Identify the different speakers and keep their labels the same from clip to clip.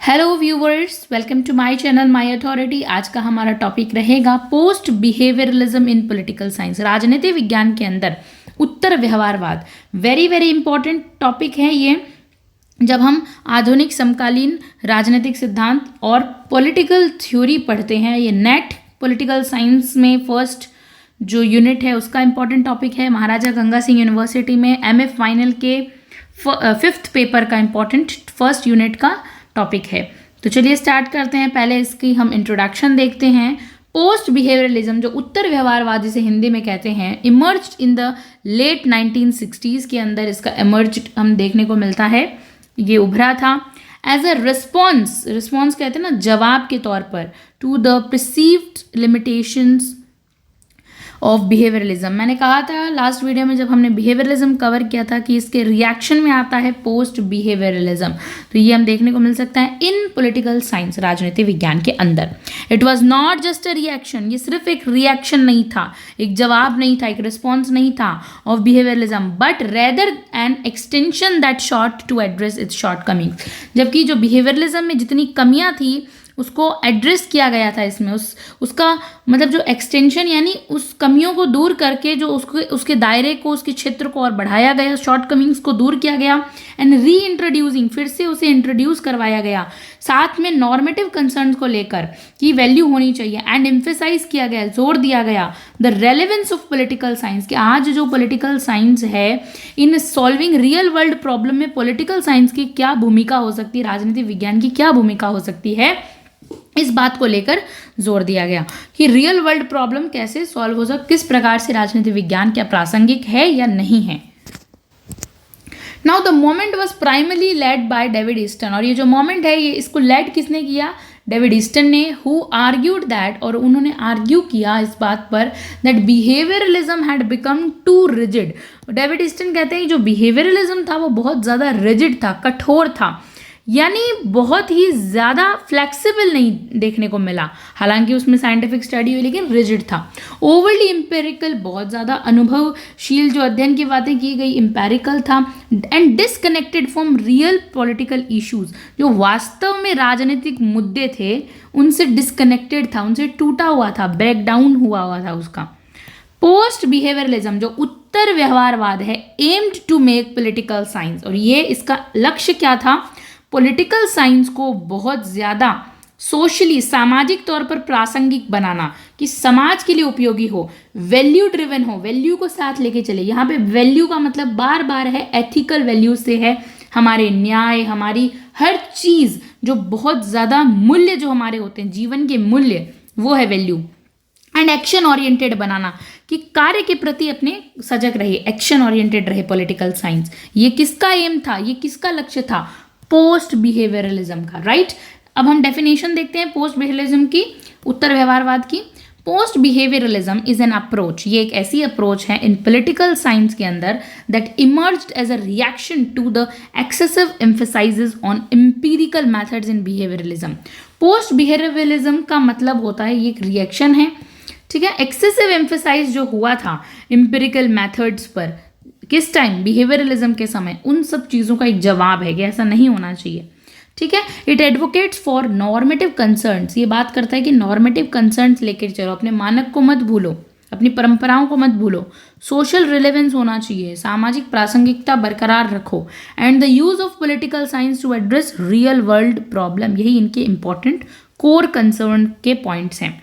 Speaker 1: Hello viewers, welcome to my channel My Authority. आज का हमारा टॉपिक रहेगा post behaviouralism in political science. राजनीति विज्ञान के अंदर उत्तर व्यवहारवाद। वेरी वेरी इंपॉर्टेंट टॉपिक है ये। जब हम आधुनिक समकालीन राजनीतिक सिद्धांत और पॉलिटिकल थ्योरी पढ़ते हैं, ये नेट पॉलिटिकल साइंस में फर्स्ट जो यूनिट है उसका इंपॉर्टेंट टॉपिक है। महाराजा गंगा सिंह यूनिवर्सिटी में एमए फाइनल के 5th पेपर का इंपॉर्टेंट फर्स्ट यूनिट का टॉपिक है। तो चलिए स्टार्ट करते हैं। पहले इसकी हम इंट्रोडक्शन देखते हैं। पोस्ट बिहेवियरलिज्म, जो उत्तर व्यवहारवाद जिसे हिंदी में कहते हैं, emerged in the late 1960s के अंदर इसका इमर्ज हम देखने को मिलता है। ये उभरा था एज अ रिस्पॉन्स कहते हैं ना, जवाब के तौर पर, to the perceived limitations of behaviouralism. मैंने कहा था लास्ट वीडियो में जब हमने बिहेवियरलिज्म कवर किया था कि इसके रिएक्शन में आता है पोस्ट बिहेवियरलिज्म। तो ये हम देखने को मिल सकता है इन पॉलिटिकल साइंस, राजनीति विज्ञान के अंदर। It was not just a reaction, ये सिर्फ एक रिएक्शन नहीं था, एक जवाब नहीं था, एक रिस्पॉन्स नहीं था of behaviouralism, but rather an extension that sought to address its shortcomings. जबकि जो बिहेवियरलिज्म में जितनी कमियां थी उसको एड्रेस किया गया था इसमें, उसका मतलब जो एक्सटेंशन यानी उस कमियों को दूर करके जो उसके दायरे को, उसके क्षेत्र को और बढ़ाया गया, शॉर्ट कमिंग्स को दूर किया गया, एंड री इंट्रोड्यूसिंग, फिर से उसे इंट्रोड्यूस करवाया गया, साथ में नॉर्मेटिव कंसर्न्स को लेकर की वैल्यू होनी चाहिए, एंड एम्फेसाइज किया गया, जोर दिया गया the relevance of political science, कि आज जो पॉलिटिकल साइंस है in solving real world problem में पॉलिटिकल साइंस की क्या भूमिका हो सकती है, राजनीति विज्ञान की क्या भूमिका हो सकती है, इस बात को लेकर जोर दिया गया कि रियल वर्ल्ड प्रॉब्लम कैसे सॉल्व हो सकती, किस प्रकार से राजनीति विज्ञान क्या प्रासंगिक है या नहीं है। Now the movement was primarily led by David Easton, और ये जो मोमेंट है ये इसको लेड किसने किया? डेविड ईस्टन ने, हु आर्ग्यूड दैट, और उन्होंने आर्ग्यू किया इस बात पर that behaviouralism had become too rigid. David Easton कहते हैं जो बिहेवियरलिज्म था वो बहुत ज़्यादा रिजिड था, कठोर था, यानी बहुत ही ज़्यादा फ्लेक्सिबल नहीं देखने को मिला। हालांकि उसमें साइंटिफिक स्टडी हुई लेकिन रिजिड था। ओवरली एम्पेरिकल, बहुत ज़्यादा अनुभवशील जो अध्ययन की बातें की गई, एम्पेरिकल था, and disconnected from real political issues, जो वास्तव में राजनीतिक मुद्दे थे उनसे डिसकनेक्टेड था, उनसे टूटा हुआ था, ब्रेक डाउन हुआ था उसका। पोस्ट बिहेवियरलिज्म जो उत्तर व्यवहारवाद है, aimed to make political science, और ये इसका लक्ष्य क्या था? पॉलिटिकल साइंस को बहुत ज़्यादा सोशली, सामाजिक तौर पर प्रासंगिक बनाना, कि समाज के लिए उपयोगी हो, वैल्यू ड्रिवन हो, वैल्यू को साथ लेके चले। यहाँ पे वैल्यू का मतलब बार बार है एथिकल वैल्यू से है, हमारे न्याय, हमारी हर चीज़ जो बहुत ज़्यादा मूल्य जो हमारे होते हैं, जीवन के मूल्य, वो है वैल्यू। एंड एक्शन ओरिएंटेड बनाना, कि कार्य के प्रति अपने सजग रहे, एक्शन ओरिएंटेड रहे पॉलिटिकल साइंस। ये किसका एम था, ये किसका लक्ष्य था? पोस्ट बिहेवियरलिज्म का, राइट। अब हम डेफिनेशन देखते हैं पोस्ट बिहेवियरलिज्म की, उत्तर व्यवहारवाद की। Post behaviourism is an approach, ये एक ऐसी अप्रोच है इन पॉलिटिकल साइंस के अंदर that emerged as a reaction to the excessive emphasises on empirical methods in behaviouralism. Post behaviouralism का मतलब होता है ये एक रिएक्शन है, ठीक है। एक्सेसिव एम्फेसाइज जो हुआ था एम्पिरिकल मेथड्स पर, किस टाइम? बिहेवियरलिज्म के समय, उन सब चीज़ों का एक जवाब है कि ऐसा नहीं होना चाहिए, ठीक है। It advocates for normative concerns, ये बात करता है कि नॉर्मेटिव कंसर्न्स लेकर चलो, अपने मानक को मत भूलो, अपनी परंपराओं को मत भूलो, सोशल रिलेवेंस होना चाहिए, सामाजिक प्रासंगिकता बरकरार रखो, and the use of political science to address real world problem, यही इनके इंपॉर्टेंट कोर कंसर्न के पॉइंट्स हैं।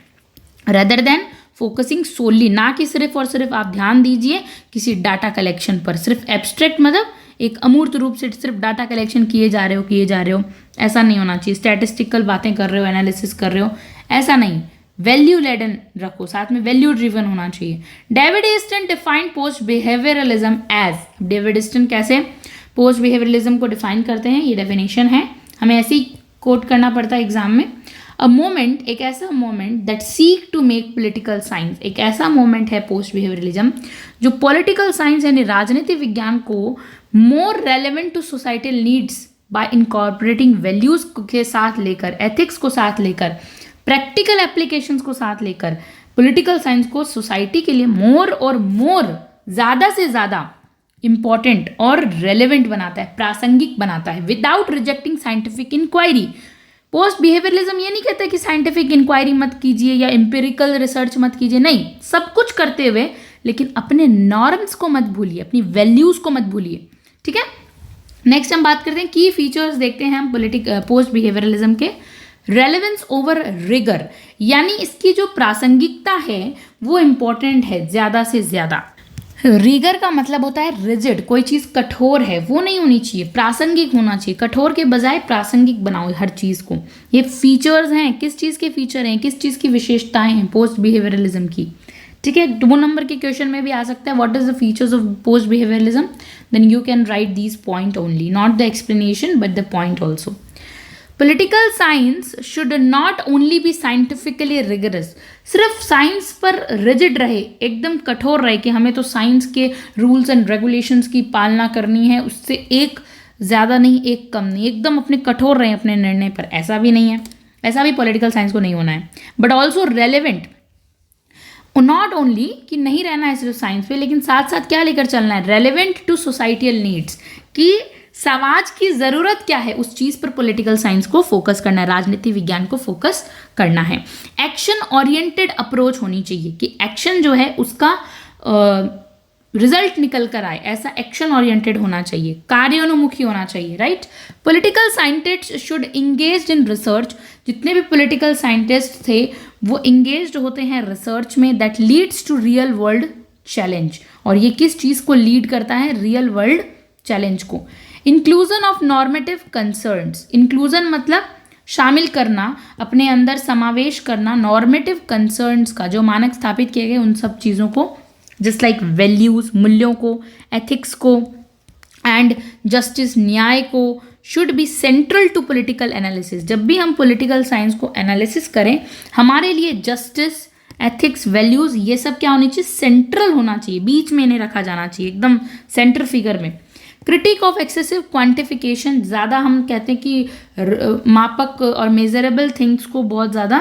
Speaker 1: रेदर देन फोकसिंग सोली, ना कि सिर्फ और सिर्फ आप ध्यान दीजिए किसी डाटा कलेक्शन पर, सिर्फ एब्स्ट्रैक्ट मतलब एक अमूर्त रूप से सिर्फ डाटा कलेक्शन किए जा रहे हो, ऐसा नहीं होना चाहिए। स्टैटिस्टिकल बातें कर रहे हो, एनालिसिस कर रहे हो, ऐसा नहीं। वैल्यू लेडन रखो, साथ में वैल्यू ड्रिवन होना चाहिए। David Easton defined post behaviouralism as, David Easton कैसे पोस्ट बिहेवियरलिज्म को डिफाइन करते हैं, ये डेफिनेशन है, हमें ऐसे ही कोट करना पड़ता है एग्जाम में। अ मोमेंट, एक ऐसा moment that seek to make political science, एक ऐसा मोमेंट है पोस्ट बिहेवियरलिज्म जो पॉलिटिकल साइंस यानी राजनीति विज्ञान को more relevant to societal needs by incorporating values के साथ लेकर, एथिक्स को साथ लेकर, प्रैक्टिकल एप्लीकेशंस को साथ लेकर, पॉलिटिकल साइंस को सोसाइटी के लिए मोर और मोर, ज़्यादा से ज़्यादा इंपॉर्टेंट और रेलेवेंट बनाता है, प्रासंगिक बनाता है, without rejecting scientific inquiry, post behaviouralism ये नहीं कहता कि साइंटिफिक इंक्वायरी मत कीजिए या एम्पिरिकल रिसर्च मत कीजिए, नहीं, सब कुछ करते हुए लेकिन अपने नॉर्म्स को मत भूलिए, अपनी वैल्यूज को मत भूलिए, ठीक है। नेक्स्ट हम बात करते हैं की फीचर्स, देखते हैं हम पोस्ट बिहेवियरलिज्म के। रेलेवेंस ओवर रिगर, यानी इसकी जो प्रासंगिकता है वो इंपॉर्टेंट है ज़्यादा से ज़्यादा। रिगर का मतलब होता है रिजिड, कोई चीज़ कठोर है वो नहीं होनी चाहिए, प्रासंगिक होना चाहिए। कठोर के बजाय प्रासंगिक बनाओ हर चीज़ को। ये फीचर्स हैं, किस चीज़ के फीचर हैं, किस चीज़ की विशेषताएं हैं पोस्ट बिहेवियरलिज्म की, ठीक है। 2 नंबर के क्वेश्चन में भी आ सकता है, what is the features of post behaviouralism, then you can write these point only, not the explanation but the point also. Political science should not only be scientifically rigorous, सिर्फ science पर rigid रहे, एकदम कठोर रहे कि हमें तो science के रूल्स एंड रेगुलेशंस की पालना करनी है, उससे एक ज़्यादा नहीं एक कम नहीं, एकदम अपने कठोर रहे अपने निर्णय पर, ऐसा भी नहीं है, ऐसा भी पॉलिटिकल साइंस को नहीं होना है। But also relevant, not only कि नहीं रहना है सिर्फ साइंस पे, लेकिन साथ साथ क्या लेकर चलना है, रेलिवेंट टू सोसाइटियल नीड्स, कि समाज की ज़रूरत क्या है उस चीज़ पर पॉलिटिकल साइंस को फोकस करना है, राजनीति विज्ञान को फोकस करना है। एक्शन ओरिएंटेड अप्रोच होनी चाहिए कि एक्शन जो है उसका रिजल्ट निकल कर आए, ऐसा एक्शन ओरिएंटेड होना चाहिए, कार्योन्मुखी होना चाहिए, right. Political scientist should engage in research, जितने भी पॉलिटिकल साइंटिस्ट थे वो इंगेज्ड होते हैं रिसर्च में, that leads to real world challenge, और ये किस चीज़ को लीड करता है, रियल वर्ल्ड चैलेंज को। Inclusion of normative concerns, inclusion मतलब शामिल करना, अपने अंदर समावेश करना नॉर्मेटिव कंसर्न्स का, जो मानक स्थापित किए गए उन सब चीज़ों को, जस्ट लाइक वैल्यूज, मूल्यों को, एथिक्स को एंड जस्टिस, न्याय को, should be central to political analysis. जब भी हम पॉलिटिकल साइंस को एनालिसिस करें, हमारे लिए जस्टिस, एथिक्स, वैल्यूज, ये सब क्या होनी चाहिए, सेंट्रल होना चाहिए, बीच में इन्हें रखा जाना चाहिए, एकदम सेंटर फिगर में। क्रिटिक ऑफ एक्सेसिव क्वांटिफिकेशन, ज़्यादा हम कहते हैं कि मापक और मेजरेबल थिंग्स को बहुत ज़्यादा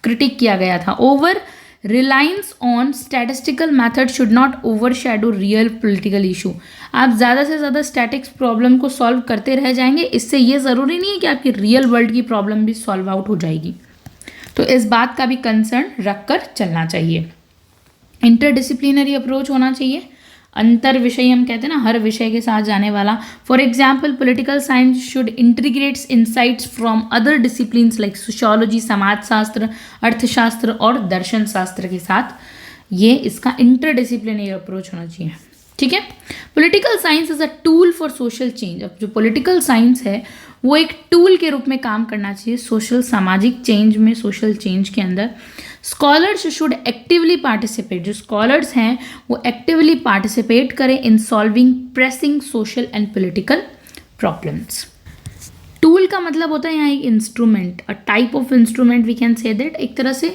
Speaker 1: क्रिटिक किया गया था। Over reliance on statistical method should not over shadow real political issue, आप ज़्यादा से ज़्यादा स्टैटिक्स प्रॉब्लम को सॉल्व करते रह जाएंगे, इससे ये ज़रूरी नहीं है कि आपकी रियल वर्ल्ड की प्रॉब्लम भी सॉल्व आउट हो जाएगी, तो इस बात का भी कंसर्न रख कर चलना चाहिए। इंटरडिसिप्लिनरी अप्रोच होना चाहिए, अंतर विषय हम कहते हैं ना, हर विषय के साथ जाने वाला। For example political science should integrates insights from other disciplines like sociology, समाजशास्त्र, अर्थशास्त्र और दर्शन शास्त्र के साथ, ये इसका इंटरडिसिप्लिनरी अप्रोच होना चाहिए, ठीक है। Political science is a tool for social change, अब जो पॉलिटिकल साइंस है वो एक टूल के रूप में काम करना चाहिए सोशल, सामाजिक चेंज में, सोशल चेंज के अंदर। स्कॉलर्स शुड एक्टिवली पार्टिसिपेट, जो स्कॉलर्स हैं वो एक्टिवली पार्टिसिपेट करें in solving pressing social and political problems. Tool का मतलब होता है यहाँ एक instrument, a type of instrument we can say that, एक तरह से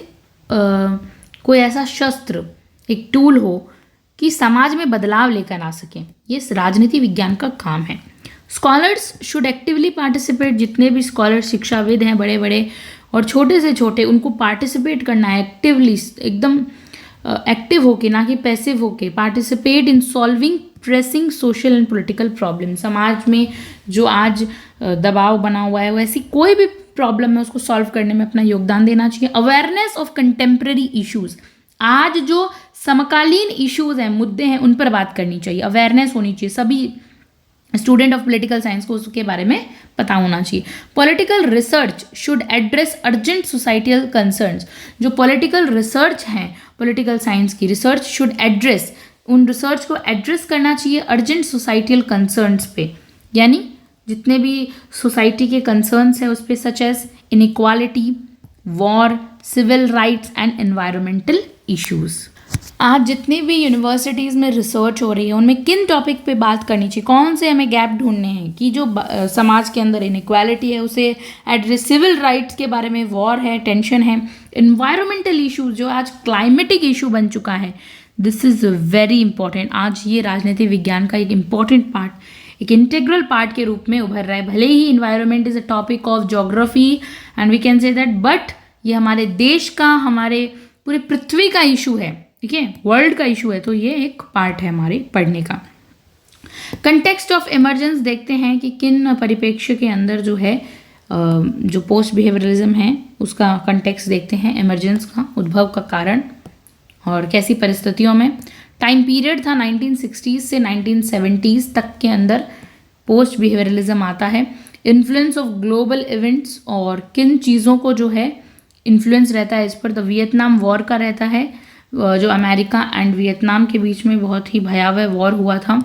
Speaker 1: कोई ऐसा शस्त्र, एक टूल हो कि समाज में बदलाव लेकर आ सकें, ये राजनीति विज्ञान का काम है। स्कॉलर्स शुड एक्टिवली पार्टिसिपेट, जितने भी स्कॉलर शिक्षाविद हैं बड़े बड़े और छोटे से छोटे, उनको पार्टिसिपेट करना है एक्टिवली, एकदम एक्टिव होके, ना कि पैसिव होके, participate in solving pressing social and political problem, समाज में जो आज दबाव बना हुआ है वैसी कोई भी प्रॉब्लम है उसको सॉल्व करने में अपना योगदान देना चाहिए। अवेयरनेस ऑफ कंटेम्प्रेरी इश्यूज, आज जो समकालीन इश्यूज हैं, मुद्दे हैं, उन पर बात करनी चाहिए, अवेयरनेस होनी चाहिए, सभी स्टूडेंट ऑफ पॉलिटिकल साइंस को उसके बारे में पता होना चाहिए। Political research should address urgent societal concerns, जो पॉलिटिकल रिसर्च हैं, पॉलिटिकल साइंस की रिसर्च शुड एड्रेस, उन रिसर्च को एड्रेस करना चाहिए अर्जेंट सोसाइटियल कंसर्न्स पे, यानी जितने भी सोसाइटी के कंसर्न्स हैं उस पर, such as inequality, war, civil rights and environmental issues. आज जितनी भी यूनिवर्सिटीज़ में रिसर्च हो रही है उनमें किन टॉपिक पे बात करनी चाहिए, कौन से हमें गैप ढूंढने हैं कि जो समाज के अंदर इनइक्वालिटी है उसे एड्रेस, सिविल राइट्स के बारे में वॉर है, टेंशन है, एनवायरमेंटल इश्यूज जो आज क्लाइमेटिक इशू बन चुका है, दिस इज़ वेरी इंपॉर्टेंट। आज ये राजनीति विज्ञान का एक इम्पॉर्टेंट पार्ट, एक इंटीग्रल पार्ट के रूप में उभर रहा है। भले ही environment is a topic of geography and we can say that, but ये हमारे देश का, हमारे पूरे पृथ्वी का इशू है, ठीक है, वर्ल्ड का इशू है, तो ये एक पार्ट है हमारे पढ़ने का। कंटेक्स्ट ऑफ इमरजेंस देखते हैं कि किन परिप्रेक्ष्य के अंदर जो है जो पोस्ट बिहेवियरलिज्म है उसका कंटेक्स्ट देखते हैं, इमरजेंस का, उद्भव का कारण और कैसी परिस्थितियों में। टाइम पीरियड था 1960s से 1970s तक के अंदर पोस्ट बिहेवियरलिज्म आता है। इन्फ्लुएंस ऑफ ग्लोबल इवेंट्स, और किन चीज़ों को जो है इन्फ्लुएंस रहता है इस पर, तो वियतनाम वॉर का रहता है, जो अमेरिका एंड वियतनाम के बीच में बहुत ही भयावह वॉर हुआ था।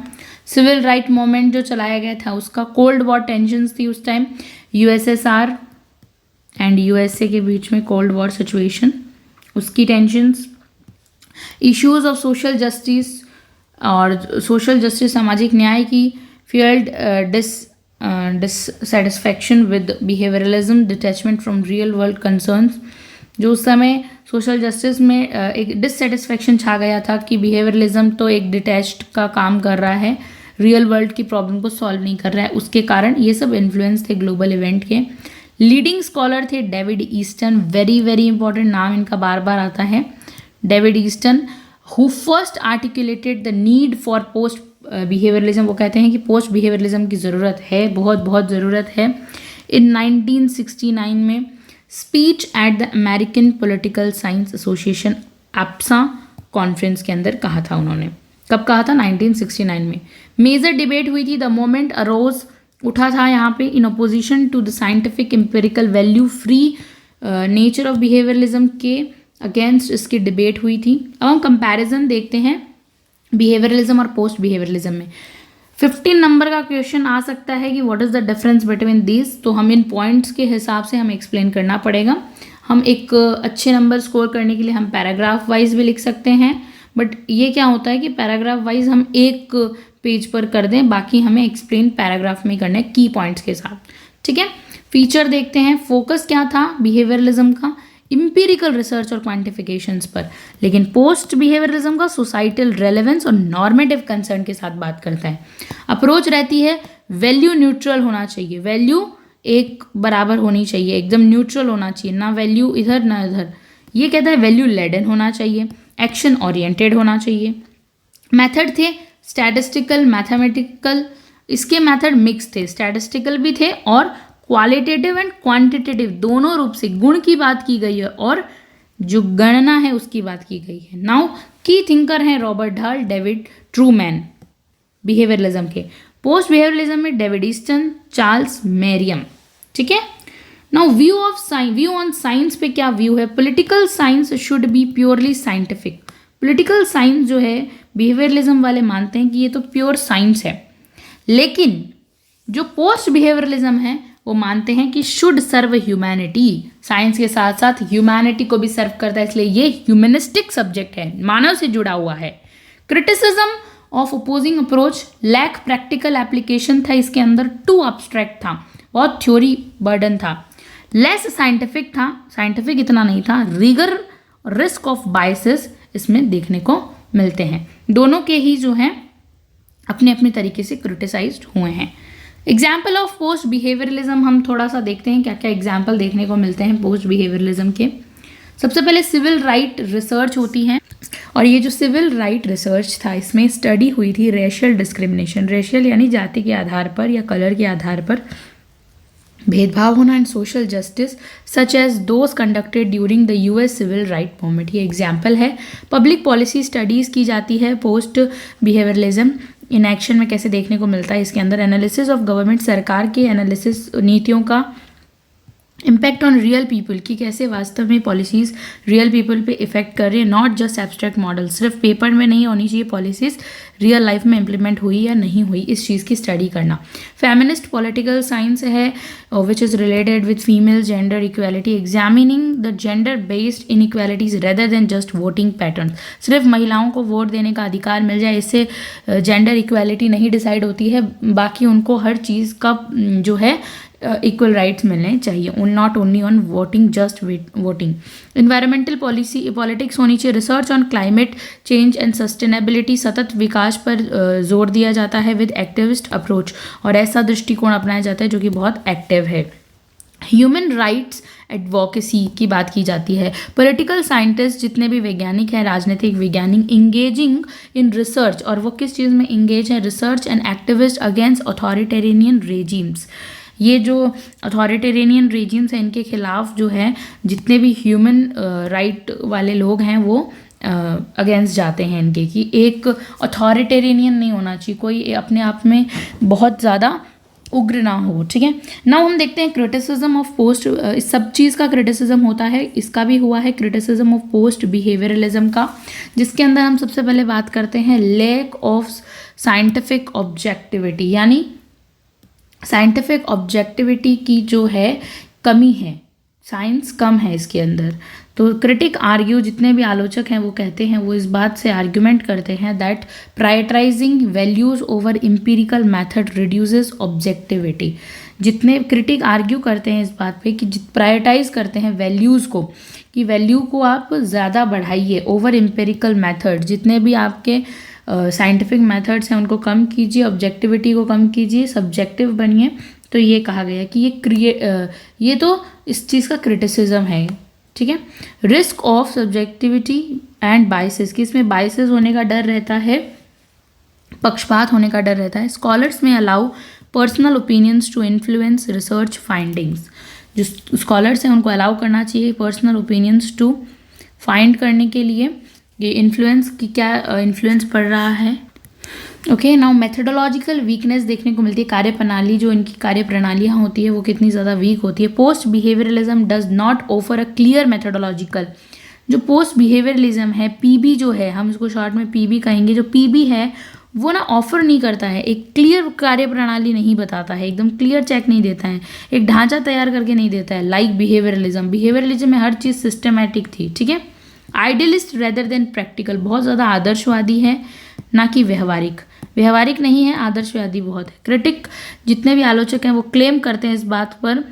Speaker 1: सिविल राइट मूवमेंट जो चलाया गया था उसका, कोल्ड वॉर टेंशंस थी उस टाइम, यूएसएसआर एंड यूएसए के बीच में कोल्ड वॉर सिचुएशन, उसकी tensions. Issues of social justice, और सोशल जस्टिस सामाजिक न्याय की, fuelled dissatisfaction with behaviourism, detachment from real world concerns. जो उस समय सोशल जस्टिस में एक डिससेटिस्फैक्शन छा गया था कि बिहेवियरलिज्म तो एक डिटैच्ड का काम कर रहा है, रियल वर्ल्ड की प्रॉब्लम को सॉल्व नहीं कर रहा है, उसके कारण ये सब इन्फ्लुएंस थे ग्लोबल इवेंट के। लीडिंग स्कॉलर थे David Easton, very very important नाम इनका बार बार आता है, David Easton, who first articulated the need for post behaviouralism. वो कहते हैं कि पोस्ट बिहेवियरलिज्म की ज़रूरत है, बहुत बहुत ज़रूरत है। इन 1969 में speech at the American political science association APSA conference के अंदर कहा था उन्होंने। कब कहा था? 1969 में। मेजर डिबेट हुई थी, द मोमेंट अरोज, उठा था यहाँ पे, in opposition to the scientific empirical value free nature of behaviouralism के अगेंस्ट इसकी डिबेट हुई थी। अब हम कंपैरिजन देखते हैं बिहेवियरलिज्म और पोस्ट बिहेवियरलिज्म में। 15 नंबर का क्वेश्चन आ सकता है कि what is the difference between this, तो हम इन पॉइंट्स के हिसाब से हमें एक्सप्लेन करना पड़ेगा। हम एक अच्छे नंबर स्कोर करने के लिए हम पैराग्राफ वाइज भी लिख सकते हैं, बट ये क्या होता है कि पैराग्राफ वाइज हम एक पेज पर कर दें, बाकी हमें एक्सप्लेन पैराग्राफ में करना है की पॉइंट्स के साथ, ठीक है। फीचर देखते हैं, फोकस क्या था बिहेवियरलिज्म का, इम्पीरिकल रिसर्च और क्वांटिफिकेशंस पर, लेकिन पोस्ट बिहेवियरलिज्म का सोसाइटल रेलेवेंस और नॉर्मेटिव कंसर्न के साथ बात करता है। अप्रोच रहती है वैल्यू न्यूट्रल होना चाहिए, वैल्यू एक बराबर होनी चाहिए, एकदम न्यूट्रल होना चाहिए, ना वैल्यू इधर ना इधर। ये कहता है वैल्यू लेडन होना चाहिए, एक्शन ओरिएंटेड होना चाहिए। मेथड थे स्टैटिस्टिकल, मैथमेटिकल, इसके मेथड मिक्स थे, स्टैटिस्टिकल भी थे और क्वालिटेटिव एंड क्वांटिटेटिव दोनों रूप से गुण की बात की गई है और जो गणना है उसकी बात की गई है। नाउ की थिंकर हैं रॉबर्ट हल, डेविड ट्रूमैन बिहेवियरलिज्म के। पोस्ट बिहेवियरलिज्म में डेविड ईस्टन, चार्ल्स मेरियम, ठीक है। नाउ व्यू ऑन साइंस पे क्या व्यू है? Political science should be purely scientific. Political science जो है बिहेवियरलिज्म वाले मानते हैं कि ये तो प्योर साइंस है, लेकिन जो पोस्ट बिहेवियरलिज्म है वो मानते हैं कि शुड सर्व ह्यूमैनिटी, साइंस के साथ साथ ह्यूमैनिटी को भी सर्व करता है, इसलिए ये ह्यूमनिस्टिक सब्जेक्ट है, मानव से जुड़ा हुआ है। Criticism of opposing approach, lack practical application था इसके अंदर, टू एब्स्ट्रैक्ट था, बहुत थ्योरी बर्डन था। लेस साइंटिफिक था, साइंटिफिक इतना नहीं था। रिगर, रिस्क ऑफ बायसेस इसमें देखने को मिलते हैं। दोनों के ही जो हैं अपने अपने तरीके से क्रिटिसाइज्ड हुए हैं। एग्जाम्पल ऑफ पोस्ट बिहेवियरलिज्म हम थोड़ा सा देखते हैं क्या क्या एग्जाम्पल देखने को मिलते हैं पोस्ट बिहेवियरलिज्म के। सबसे पहले सिविल राइट रिसर्च होती है, और ये जो सिविल राइट रिसर्च था इसमें स्टडी हुई थी रेशियल डिस्क्रिमिनेशन, रेशियल यानी जाति के आधार पर या कलर के आधार पर भेदभाव होना, and social justice such as those conducted during the US civil right movement. ये एग्जाम्पल है। पब्लिक पॉलिसी स्टडीज़ की जाती है पोस्ट बिहेवियरलिज्म इन एक्शन में कैसे देखने को मिलता है। इसके अंदर एनालिसिस ऑफ गवर्नमेंट, सरकार के एनालिसिस, नीतियों का इम्पैक्ट ऑन रियल पीपल की कैसे वास्तव में पॉलिसीज़ रियल पीपल पे इफेक्ट कर रही है, नॉट जस्ट एब्स्ट्रैक्ट मॉडल, सिर्फ पेपर में नहीं होनी चाहिए पॉलिसीज़, रियल लाइफ में इम्प्लीमेंट हुई या नहीं हुई, इस चीज़ की स्टडी करना। फेमिनिस्ट पॉलिटिकल साइंस है which is related with female gender equality, examining the gender based inequalities rather than just voting pattern. सिर्फ महिलाओं को वोट देने का अधिकार मिल जाए, इससे जेंडर इक्वालिटी नहीं डिसाइड होती है, बाकी उनको हर चीज़ का जो है इक्वल राइट्स मिलने चाहिए, not only on voting, just voting. Environmental policy politics होनी चाहिए। Research on climate change and sustainability, सतत विकास पर जोर दिया जाता है विद एक्टिविस्ट अप्रोच, और ऐसा दृष्टिकोण अपनाया जाता है जो कि बहुत एक्टिव है। ह्यूमन राइट्स एडवोकेसी की बात की जाती है। पॉलिटिकल साइंटिस्ट जितने भी वैज्ञानिक हैं, राजनीतिक वैज्ञानिक, इंगेजिंग इन रिसर्च, और वो किस चीज़ में इंगेज है? Research and activist against authoritarian regimes. ये जो अथॉरिटेरियन रीजिम्स हैं इनके खिलाफ जो है जितने भी ह्यूमन राइट वाले लोग हैं वो अगेंस्ट जाते हैं इनके, कि एक अथॉरिटेरियन नहीं होना चाहिए, कोई अपने आप में बहुत ज़्यादा उग्र ना हो। ठीक है, नाउ हम देखते हैं क्रिटिसिज्म ऑफ पोस्ट, इस सब चीज़ का क्रिटिसिज्म होता है, इसका भी हुआ है क्रिटिसिज्म ऑफ पोस्ट बिहेवियरलिज्म का, जिसके अंदर हम सबसे पहले बात करते हैं लैक ऑफ साइंटिफिक ऑब्जेक्टिविटी, यानी साइंटिफिक ऑब्जेक्टिविटी की जो है कमी है, साइंस कम है इसके अंदर। तो क्रिटिक आर्ग्यू, जितने भी आलोचक हैं वो कहते हैं, वो इस बात से आर्ग्यूमेंट करते हैं that prioritising values over empirical method reduces objectivity. जितने क्रिटिक आर्ग्यू करते हैं इस बात पे कि प्रायोरिटाइज करते हैं वैल्यूज़ को, कि वैल्यू को आप ज़्यादा बढ़ाइए ओवर इम्पेरिकल मेथड, जितने भी आपके साइंटिफिक मेथड्स हैं उनको कम कीजिए, ऑब्जेक्टिविटी को कम कीजिए, सब्जेक्टिव बनिए। तो ये कहा गया कि ये तो इस चीज़ का क्रिटिसिज्म है। ठीक है, risk of subjectivity and biases, कि इसमें बाइसेस होने का डर रहता है, पक्षपात होने का डर रहता है। Scholars may allow personal opinions to influence research findings, जो स्कॉलर्स हैं उनको अलाउ करना चाहिए पर्सनल ओपिनियंस टू फाइंड करने के लिए, ये इन्फ्लुएंस की क्या इन्फ्लुएंस पड़ रहा है। ओके, नाउ मेथडोलॉजिकल वीकनेस देखने को मिलती है, कार्यप्रणाली, जो इनकी कार्यप्रणालियाँ होती है वो कितनी ज़्यादा वीक होती है। Post behaviourism does not offer a clear methodological, जो पोस्ट बिहेवियरलिज्म है, पीबी जो है, हम इसको शॉर्ट में पीबी कहेंगे, जो पीबी है वो ना ऑफर नहीं करता है, एक क्लियर कार्यप्रणाली नहीं बताता है, एकदम क्लियर चेक नहीं देता है, एक ढांचा तैयार करके नहीं देता है। लाइक बिहेवियरलिज्म में हर चीज़ सिस्टमेटिक थी। ठीक है, आइडियलिस्ट रेदर देन प्रैक्टिकल, बहुत ज़्यादा आदर्शवादी है ना कि व्यवहारिक नहीं है, आदर्शवादी बहुत है। क्रिटिक, जितने भी आलोचक हैं वो क्लेम करते हैं इस बात पर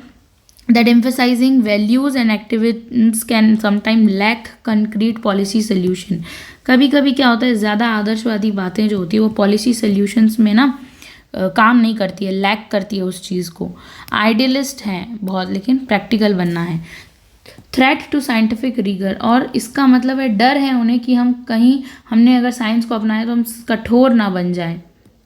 Speaker 1: that emphasising values and activities can sometime lack concrete policy solution. कभी कभी क्या होता है, ज़्यादा आदर्शवादी बातें जो होती है वो पॉलिसी सोल्यूशंस में ना काम नहीं करती है, लैक करती है उस चीज़ को। आइडियलिस्ट हैं बहुत, लेकिन प्रैक्टिकल बनना है। थ्रेट टू साइंटिफिक रीगर, और इसका मतलब है डर है उन्हें कि हम कहीं हमने अगर साइंस को अपनाया तो हम कठोर ना बन जाए।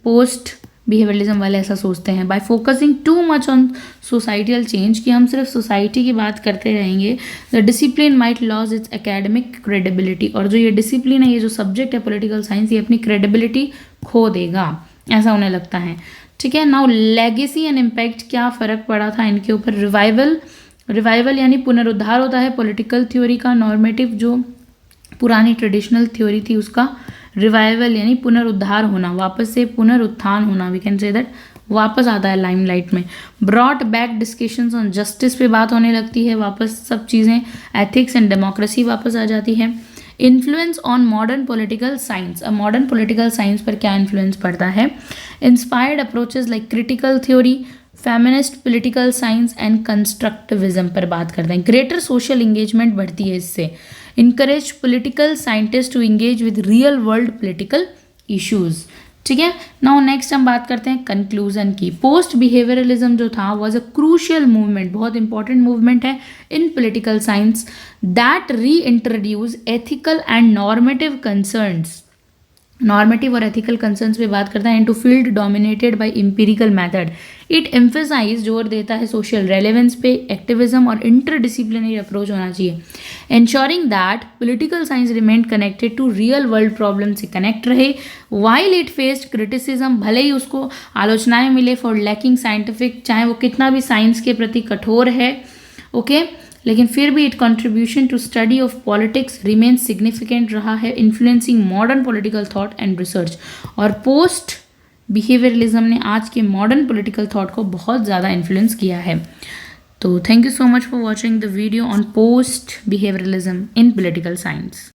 Speaker 1: पोस्ट बिहेवियरलिज्म वाले ऐसा सोचते हैं। Bye focusing too much on societal change, कि हम सिर्फ सोसाइटी की बात करते रहेंगे, the discipline might loss it's academic credibility, और जो ये डिसिप्लिन है, ये जो सब्जेक्ट है पॉलिटिकल साइंस, ये अपनी क्रेडिबिलिटी खो देगा, ऐसा उन्हें लगता है। ठीक है, नाउ लेगेसी एंड इम्पैक्ट, क्या फ़र्क पड़ा था इनके ऊपर। रिवाइवल यानी पुनरुद्धार होता है पॉलिटिकल थ्योरी का, नॉर्मेटिव जो पुरानी ट्रेडिशनल थ्योरी थी उसका रिवाइवल यानी पुनरुद्धार होना, वापस से पुनरुत्थान होना, वी कैन से दैट वापस आता है लाइमलाइट में। Brought back discussions on justice पे बात होने लगती है, वापस सब चीज़ें, एथिक्स एंड डेमोक्रेसी वापस आ जाती है। Influence on modern political science, अब मॉडर्न पॉलिटिकल साइंस पर क्या इन्फ्लुएंस पड़ता है। Inspired approaches like critical theory, feminist political science and constructivism पर बात करते हैं। ग्रेटर सोशल इंगेजमेंट बढ़ती है इससे। Encourage political scientist to engage with real world political issues. ठीक है, नाउ नेक्स्ट हम बात करते हैं कंक्लूजन की। पोस्ट बिहेवियरलिज्म जो था वॉज अ क्रूशियल मूवमेंट, बहुत इंपॉर्टेंट मूवमेंट है in political science, that reintroduce ethical and normative concerns, normative और एथिकल कंसर्न्स पे बात करता है, into field dominated by empirical method. It emphasise, जोर देता है सोशल रेलेवेंस पे, एक्टिविज्म और इंटरडिसिप्लिनरी अप्रोच होना चाहिए। Ensuring that political science remain connected to real world problem से कनेक्ट रहे, वाइल इट फेस्ड क्रिटिसिज्म, भले ही उसको आलोचनाएं मिले फॉर लैकिंग साइंटिफिक, चाहे वो कितना भी साइंस के प्रति कठोर है, ओके लेकिन फिर भी it contribution to study of politics remain significant रहा है, influencing modern political thought and research. और पोस्ट बिहेवियरलिज्म ने आज के मॉडर्न पॉलिटिकल थॉट को बहुत ज़्यादा इन्फ्लुएंस किया है। तो thank you so much for watching the video on post behaviouralism in political science.